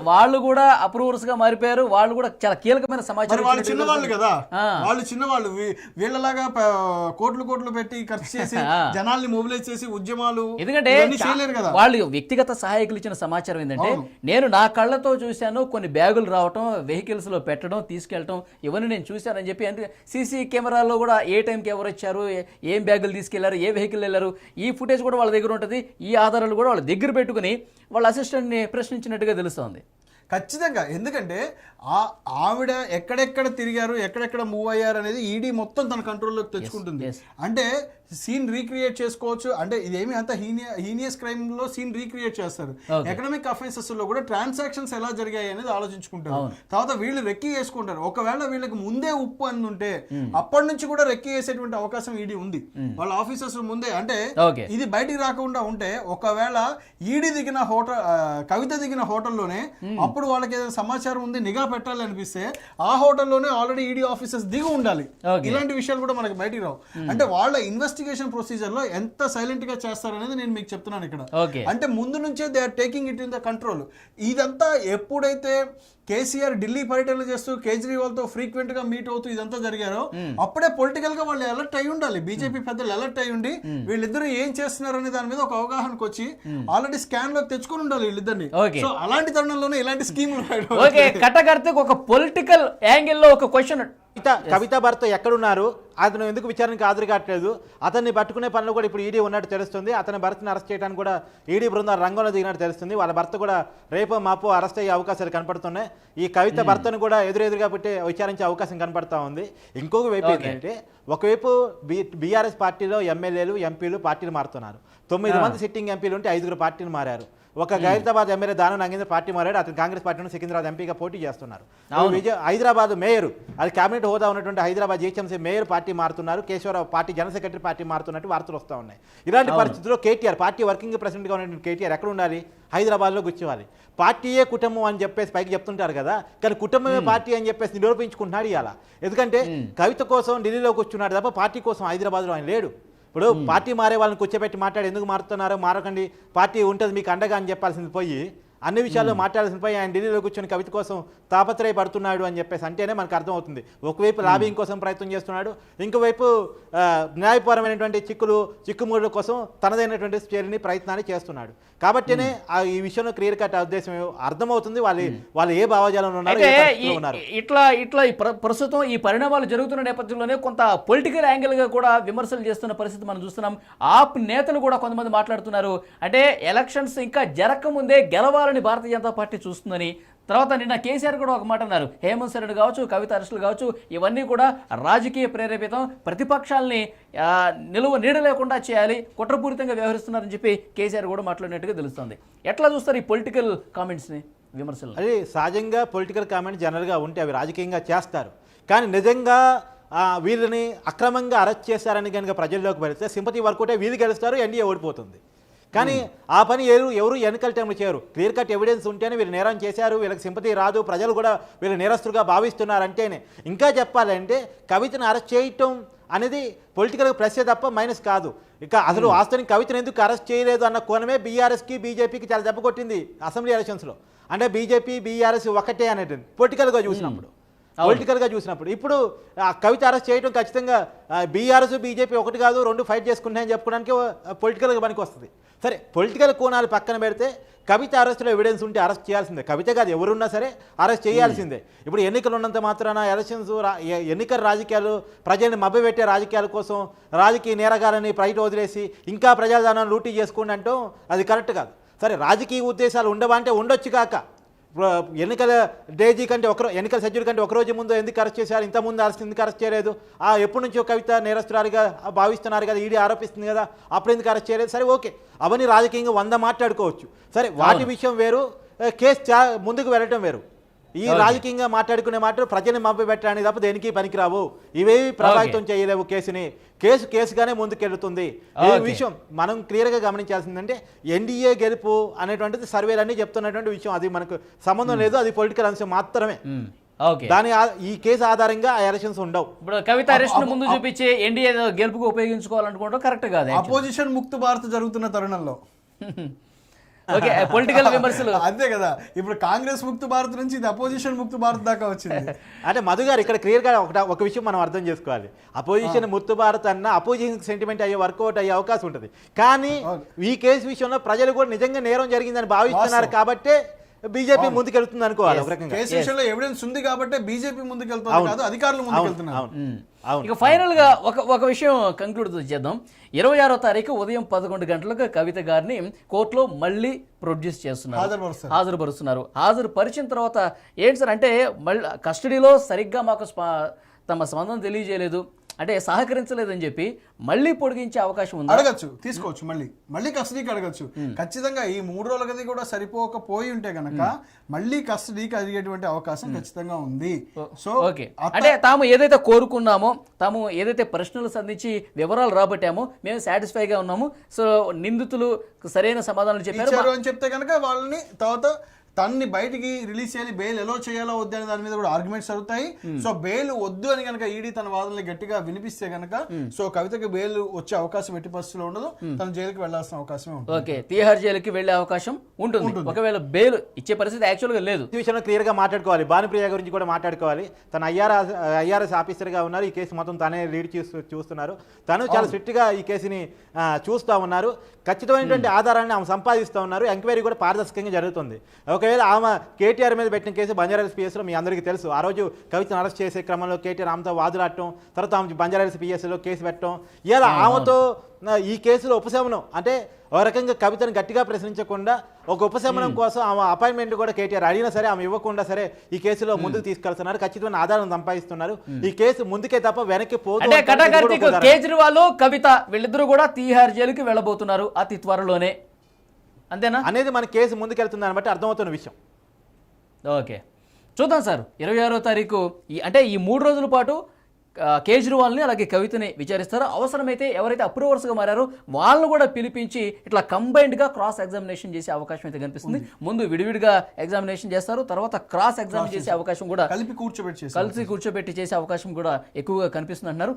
వాళ్ళు కూడా అప్రూవర్స్ గా మారిపోయారు. వాళ్ళు కూడా చాలా కీలకమైన సమాచారం. వాళ్ళు చిన్నవాళ్ళు కదా, వాళ్ళు చిన్నవాళ్ళు. వీళ్ళలాగా కోట్లు పెట్టి ఖర్చు చేసి జనాల్ని మొబిలైజ్ చేసి ఉద్యమాలు, ఎందుకంటే వాళ్ళు వ్యక్తిగత సహాయకులు ఇచ్చిన సమాచారం ఏంటంటే, నేను నా కళ్ళతో చూశాను, కొన్ని బ్యాగులు రావటం, వెహికల్స్ లో పెట్టడం, తీసుకెళ్ళటం, ఇవన్నీ నేను చూశాను అని చెప్పి. అంటే సీసీ కెమెరాలో కూడా ఏ టైంకి ఎవరు వచ్చారు, ఏం బ్యాగులు తీసుకెళ్లారు, ఏ వెహికల్ వెళ్ళారు, ఈ ఫుటేజ్ కూడా వాళ్ళ దగ్గర ఉంటుంది. ఈ ఆధారాలు కూడా వాళ్ళ దగ్గర పెట్టుకుని వాళ్ళ అసిస్టెంట్ని ప్రశ్నించినట్టుగా తెలుస్తోంది. ఖచ్చితంగా. ఎందుకంటే ఆవిడ ఎక్కడెక్కడ తిరిగారు, ఎక్కడెక్కడ మూవ్ అయ్యారు అనేది ఈడీ మొత్తం తన కంట్రోల్లోకి తెచ్చుకుంటుంది. అంటే సీన్ రీక్రియేట్ చేసుకోవచ్చు. అంటే ఇదేమి అంత హీనియస్ క్రైమ్ లో సీన్ రీక్రియేట్ చేస్తారు. ఎకనామిక్ అఫెన్సెస్ లో కూడా ట్రాన్సాక్షన్స్ ఎలా జరిగాయి అనేది ఆలోచించుకుంటారు. తర్వాత వీళ్ళు రెక్కి వేసుకుంటారు. ఒకవేళ వీళ్ళకి ముందే ఉప్పు అని ఉంటే అప్పటి నుంచి కూడా రెక్కి వేసేటువంటి అవకాశం ఈడీ ఉంది. వాళ్ళ ఆఫీసర్స్ ముందే, అంటే ఇది బయటికి రాకుండా ఉంటే, ఒకవేళ ఈడీ దిగిన కవిత దిగిన హోటల్లోనే అప్పుడు వాళ్ళకి ఏదైనా సమాచారం ఉంది, నిఘా పెట్టాలి అనిపిస్తే ఆ హోటల్లోనే ఆల్రెడీ ఈడీ ఆఫీసర్స్ దిగి ఉండాలి. ఇలాంటి విషయాలు కూడా మనకి బయటికి రావు. అంటే వాళ్ళ ఇన్వెస్టిగేషన్ ప్రొసీజర్ లో ఎంత సైలెంట్ గా చేస్తారనేది నేను మీకు చెప్తున్నాను ఇక్కడ. అంటే ముందు నుంచే they are taking it in the control. ఇదంతా ఎప్పుడైతే కేసీఆర్ ఢిల్లీ పర్యటనలు చేస్తూ కేజ్రీవాల్ తో ఫ్రీక్వెంట్ గా మీట్ అవుతూ ఇదంతా జరిగారో అప్పుడే పొలిటికల్ గా వాళ్ళు అలర్ట్ అయి ఉండాలి. బీజేపీ పెద్దలు అలర్ట్ అయి ఉండి వీళ్ళిద్దరు ఏం చేస్తున్నారు అనే దాని మీద ఒక అవగాహనకు వచ్చి ఆల్రెడీ స్కాన్ లోకి తెచ్చుకొని ఉండాలి వీళ్ళిద్దరిని. సో అలాంటి తరుణంలోనే ఇలాంటి స్కీములు. కట్టకర్తకు ఒక పొలిటికల్ యాంగిల్ లో ఒక క్వశ్చన్, కవిత భర్త ఎక్కడున్నారు, అతను ఎందుకు విచారణకు హాజరు కావట్లేదు, అతన్ని పట్టుకునే పనులు కూడా ఇప్పుడు ఈడీ ఉన్నట్టు తెలుస్తుంది. అతని భర్తని అరెస్ట్ చేయడానికి కూడా ఈడీ బృందాలు రంగంలో దిగినట్టు తెలుస్తుంది. వాళ్ళ భర్త కూడా రేపో మాపో అరెస్ట్ అయ్యే అవకాశాలు కనపడుతున్నాయి. ఈ కవిత భర్తను కూడా ఎదురెదురుగా పెట్టి విచారించే అవకాశం కనపడతా ఉంది. ఇంకొక వైపు ఏంటంటే, ఒకవైపు బీఆర్ఎస్ పార్టీలో ఎమ్మెల్యేలు, ఎంపీలు పార్టీలు మారుతున్నారు. 9 మంది సిట్టింగ్ ఎంపీలు ఉంటే 5 పార్టీలు మారారు. ఒక ఖైరతాబాద్ ఎమ్మెల్యే దానం నాగేంద్ర పార్టీ మారాడు, అతను కాంగ్రెస్ పార్టీ నుండి సికింద్రాబాద్ ఎంపీగా పోటీ చేస్తున్నారు. హైదరాబాద్ మేయర్, అది కేబినెట్ హోదా ఉన్నటువంటి హైదరాబాద్ జీహెచ్ఎంసీ మేయర్ పార్టీ మారుతున్నారు, Keshava Rao party general secretary party మారుతున్నట్టు వార్తలు వస్తూ ఉన్నాయి. ఇలాంటి పరిస్థితుల్లో కేటీఆర్ పార్టీ వర్కింగ్ ప్రెసిడెంట్గా ఉన్నటువంటి కేటీఆర్ ఎక్కడ ఉండాలి? హైదరాబాద్లో కూర్చోవాలి. పార్టీయే కుటుంబం అని చెప్పేసి పైకి చెప్తుంటారు కదా, కానీ కుటుంబమే పార్టీ అని చెప్పేసి నిరూపించుకుంటున్నాడు ఇవాళ. ఎందుకంటే కవిత కోసం ఢిల్లీలో కూర్చున్నాడు తప్ప పార్టీ కోసం హైదరాబాద్లో ఆయన లేడు. ఇప్పుడు పార్టీ మారే వాళ్ళని కూర్చోబెట్టి మాట్లాడి ఎందుకు మారుతున్నారో, మారకండి, పార్టీ ఉంటుంది మీకు అండగా అని చెప్పాల్సింది పోయి అన్ని విషయాల్లో మాట్లాడాల్సిన పోయి ఆయన ఢిల్లీలో కూర్చొని కవిత కోసం తాపత్రయపడుతున్నాడు అని చెప్పేసి అంటేనే మనకు అర్థమవుతుంది. ఒకవైపు లాబింగ్ కోసం ప్రయత్నం చేస్తున్నాడు, ఇంకోవైపు న్యాయపరమైనటువంటి చిక్కుముడుల కోసం తనదైనటువంటి చర్యని ప్రయత్నాన్ని చేస్తున్నాడు. కాబట్టినే ఈ విషయంలో క్లియర్ కట్ ఉద్దేశం అర్థమవుతుంది, వాళ్ళు ఏ భావజాలంలో ఉన్నారు. ఇట్లా ప్రస్తుతం ఈ పరిణామాలు జరుగుతున్న నేపథ్యంలోనే కొంత పొలిటికల్ యాంగిల్ గా కూడా విమర్శలు చేస్తున్న పరిస్థితి మనం చూస్తున్నాం. ఆప్ నేతలు కూడా కొంతమంది మాట్లాడుతున్నారు, అంటే ఎలక్షన్స్ ఇంకా జరగకముందే గెలవాలని భారతీయ జనతా పార్టీ చూస్తుందని. తర్వాత నిన్న కేసీఆర్ కూడా ఒక మాట అన్నారు, హేమంత్ సోరెన్ కావచ్చు, కవిత అరెస్టులు కావచ్చు, ఇవన్నీ కూడా రాజకీయ ప్రేరేపితం, ప్రతిపక్షాలని నిలువ నీడ లేకుండా చేయాలి, కుట్రపూరితంగా వ్యవహరిస్తున్నారని చెప్పి కేసీఆర్ కూడా మాట్లాడినట్టుగా తెలుస్తుంది. ఎట్లా చూస్తారు ఈ పొలిటికల్ కామెంట్స్ని, విమర్శలు? అది సహజంగా పొలిటికల్ కామెంట్ జనరల్గా ఉంటే అవి రాజకీయంగా చేస్తారు, కానీ నిజంగా వీళ్ళని అక్రమంగా అరెస్ట్ చేశారని కనుక ప్రజల్లోకి వెళితే సింపతి వర్కౌటే వీళ్ళు గెలుస్తారు, ఎన్డీఏ ఓడిపోతుంది. కానీ ఆ పని ఎవరు ఎన్నికల టైంలో చేయరు. క్లియర్ కట్ ఎవిడెన్స్ ఉంటేనే వీళ్ళు నేరం చేశారు, వీళ్ళకి సింపతి రాదు, ప్రజలు కూడా వీళ్ళు నేరస్తులుగా భావిస్తున్నారంటేనే. ఇంకా చెప్పాలంటే కవితను అరెస్ట్ చేయటం అనేది పొలిటికల్ ప్లస్ తప్ప మైనస్ కాదు. ఇక అసలు వాస్తవానికి కవితను ఎందుకు అరెస్ట్ చేయలేదు అన్న కోణమే బీఆర్ఎస్కి బీజేపీకి చాలా దెబ్బ కొట్టింది అసెంబ్లీ ఎలక్షన్స్లో. అంటే బీజేపీ బీఆర్ఎస్ ఒకటే అనేది పొలిటికల్గా చూసినప్పుడు ఇప్పుడు కవిత అరెస్ట్ చేయడం ఖచ్చితంగా బీఆర్ఎస్ బీజేపీ ఒకటి కాదు, రెండు ఫైట్ చేసుకుంటాయని చెప్పుకోవడానికి పొలిటికల్గా పనికి వస్తుంది. సరే, పొలిటికల్ కోణాలు పక్కన పెడితే కవిత అరెస్టులో ఎవిడెన్స్ ఉంటే అరెస్ట్ చేయాల్సిందే. కవిత కాదు, ఎవరున్నా సరే అరెస్ట్ చేయాల్సిందే. ఇప్పుడు ఎన్నికలు ఉన్నంత మాత్రాన ఎలక్షన్స్ ఎన్నికల రాజకీయాలు, ప్రజల్ని మభ్యపెట్టే రాజకీయాల కోసం రాజకీయ నేరగాలని బయట వదిలేసి ఇంకా ప్రజాధనాన్ని లూటీ చేసుకోండి అంటూ అది కరెక్ట్ కాదు. సరే, రాజకీయ ఉద్దేశాలు ఉండవా అంటే ఉండొచ్చు కాక, ఎన్నికల డేజీ కంటే ఎన్నికల షెడ్యూల్ కంటే ఒకరోజు ముందు ఎందుకు అరెస్ట్ చేశారు, ఇంతకుముందు ఎందుకు అరెస్ట్ చేయలేదు, ఎప్పటి నుంచో కవిత నేరస్తురాలుగా భావిస్తున్నారు కదా, ఈడీ ఆరోపిస్తుంది కదా, అప్పుడు ఎందుకు అరెస్ట్ చేయలేదు? సరే, ఓకే, అవన్నీ రాజకీయంగా 100 మాట్లాడుకోవచ్చు. సరే, వాటి విషయం వేరు, కేసు ముందుకు వెళ్ళటం వేరు. ఈ రాజకీయంగా మాట్లాడుకునే మాటలు ప్రజల్ని మభ్యపెట్టడానికి తప్ప దేనికి పనికిరావు, ఇవేవి ప్రభావితం చేయలేవు కేసుని. కేసుగానే ముందుకెళ్తుంది. ఈ విషయం మనం క్లియర్గా గమనించాల్సిందంటే ఎన్డీఏ గెలుపు అనేటువంటిది సర్వేలన్నీ చెప్తున్నటువంటి విషయం, అది మనకు సంబంధం లేదు, అది పొలిటికల్ అంశం మాత్రమే. ఈ కేసు ఆధారంగా ఆ ఎలక్షన్స్ ఉండవు. ఇప్పుడు కవిత అరెస్ట్ ముందు చూపించి ఎన్డీఏ గెలుపుకు ఉపయోగించుకోవాలనుకోవడం కరెక్ట్ కాదు. అపోజిషన్ ముక్త భారత్ జరుగుతున్న తరుణంలో పొలిటికల్ విమర్శలు అంతే కదా. ఇప్పుడు కాంగ్రెస్ ముక్త భారత్ నుంచి ఇది అపోజిషన్ ముక్త భారత్ దాకా వచ్చింది. అంటే మధు గారు ఇక్కడ క్లియర్ గా ఒక విషయం మనం అర్థం చేసుకోవాలి. అపోజిషన్ ముక్త భారత్ అన్న అపోజిషన్ సెంటిమెంట్ అయ్యే వర్కౌట్ అయ్యే అవకాశం ఉంటుంది. కానీ ఈ కేసు విషయంలో ప్రజలు కూడా నిజంగా నేరం జరిగిందని భావిస్తున్నారు కాబట్టే బీజేపీ ముందుకెళ్తుంది అనుకోవాలి. ఒక రకంగా కేసు విషయంలో ఎవిడెన్స్ ఉంది కాబట్టి బీజేపీ ముందుకెళ్తుంది కాదు, అధికారులు ముందుకెళ్తున్నారు. ఇక ఫైనల్ గా ఒక విషయం కంక్లూడ్ చేద్దాం. 26వ తారీఖు ఉదయం 11 గంటలకు కవిత గారిని కోర్టులో మళ్ళీ ప్రొడ్యూస్ చేస్తున్నారు, హాజరుపరుస్తున్నారు. హాజరుపరిచిన తర్వాత ఏంటి సార్ అంటే మళ్ళీ కస్టడీలో సరిగ్గా మాకు తమ స్పందన తెలియజేయలేదు, అంటే సహకరించలేదని చెప్పి మళ్ళీ పొడిగించే అవకాశం ఉంది. అడగచ్చు, తీసుకోవచ్చు, మళ్ళీ కస్టడీకి అడగచ్చు. ఖచ్చితంగా ఈ 3 రోజులకి కూడా సరిపోకపోయి ఉంటే కనుక మళ్ళీ కస్టడీకి అడిగేటువంటి అవకాశం ఖచ్చితంగా ఉంది. సో ఓకే, అంటే తాము ఏదైతే కోరుకున్నామో, తాము ఏదైతే ప్రశ్నలు సంధించి వివరాలు రాబట్టామో మేము సాటిస్ఫైగా ఉన్నాము. సో నిందితులు సరైన సమాధానాలు చెప్పారు అని చెప్తే కనుక వాళ్ళని తర్వాత తన్ని బయటికి రిలీజ్ చేయాలి, బెయిల్ ఎలా చేయాలో వద్దు అనే దాని మీద కూడా ఆర్గ్యుమెంట్స్ జరుగుతాయి. సో బెయిల్ వద్దు అని కనుక ఈడీ తన వాదనలు గట్టిగా వినిపిస్తే కనుక సో కవితకి బెయిల్ వచ్చే అవకాశం ఎట్టి పరిస్థితుల్లో ఉండదు, తన జైలుకి వెళ్లాల్సిన అవకాశం ఉంటుంది. ఓకే, తీహార్ జైలుకి వెళ్లే అవకాశం ఉంటుంది. ఒకవేళ బెయిల్ ఇచ్చే పరిస్థితి యాక్చువల్ గా లేదు. ఈ విషయంలో క్లియర్ గా మాట్లాడుకోవాలి. భానుప్రియ గురించి కూడా మాట్లాడుకోవాలి. తన ఐఆర్ఎస్ ఆఫీసర్ గా ఉన్నారు, ఈ కేసు మొత్తం తనే లీడ్ చూస్తున్నారు. తను చాలా స్ట్రిక్ట్ గా ఈ కేసుని చూస్తూ ఉన్నారు. ఖచ్చితమైనటువంటి ఆధారాన్ని ఆమె సంపాదిస్తూ ఉన్నారు. ఎంక్వైరీ కూడా పారదర్శకంగా జరుగుతుంది. ఒకవేళ ఆమె కేటీఆర్ మీద పెట్టిన కేసు బంజారాహిల్స్ పిఎస్లో మీ అందరికీ తెలుసు. ఆ రోజు కవితను అరెస్ట్ చేసే క్రమంలో కేటీఆర్ ఆమెతో వాదులాడటం, తర్వాత ఆమె బంజారాహిల్స్ పిఎస్లో కేసు పెట్టడం, ఇలా ఆమెతో ఈ కేసులో ఉపశమనం అంటే ఒక రకంగా కవితను గట్టిగా ప్రశ్నించకుండా ఒక ఉపశమనం కోసం ఆమె అపాయింట్మెంట్ కూడా కేటీఆర్ అడిగినా సరే ఆమె ఇవ్వకుండా సరే ఈ కేసులో ముందుకు తీసుకెళ్తున్నారు. ఖచ్చితమైన ఆధారం సంపాదిస్తున్నారు. ఈ కేసు ముందుకే తప్ప వెనక్కి పోదు. కేజ్రీవాల్, కవిత వీళ్ళిద్దరూ కూడా తీహార్ జైలుకి వెళ్ళబోతున్నారు అతి త్వరలోనే. అంతేనా అనేది మన కేసు ముందుకెళ్తుందని బట్టి అర్థమవుతున్న విషయం. ఓకే, చూద్దాం సార్. 26వ తారీఖు అంటే ఈ 3 రోజుల పాటు కేజ్రీవాల్ని అలాగే కవితని విచారిస్తారు. అవసరమైతే ఎవరైతే అప్రూవర్స్గా మారారో వాళ్ళను కూడా పిలిపించి ఇట్లా కంబైన్డ్గా క్రాస్ ఎగ్జామినేషన్ చేసే అవకాశం అయితే కనిపిస్తుంది. ముందు విడివిడిగా ఎగ్జామినేషన్ చేస్తారు, తర్వాత క్రాస్ ఎగ్జామిన్ చేసే అవకాశం కూడా కలిసి కూర్చోబెట్టి చేసే అవకాశం కూడా ఎక్కువగా కనిపిస్తుంది అంటున్నారు.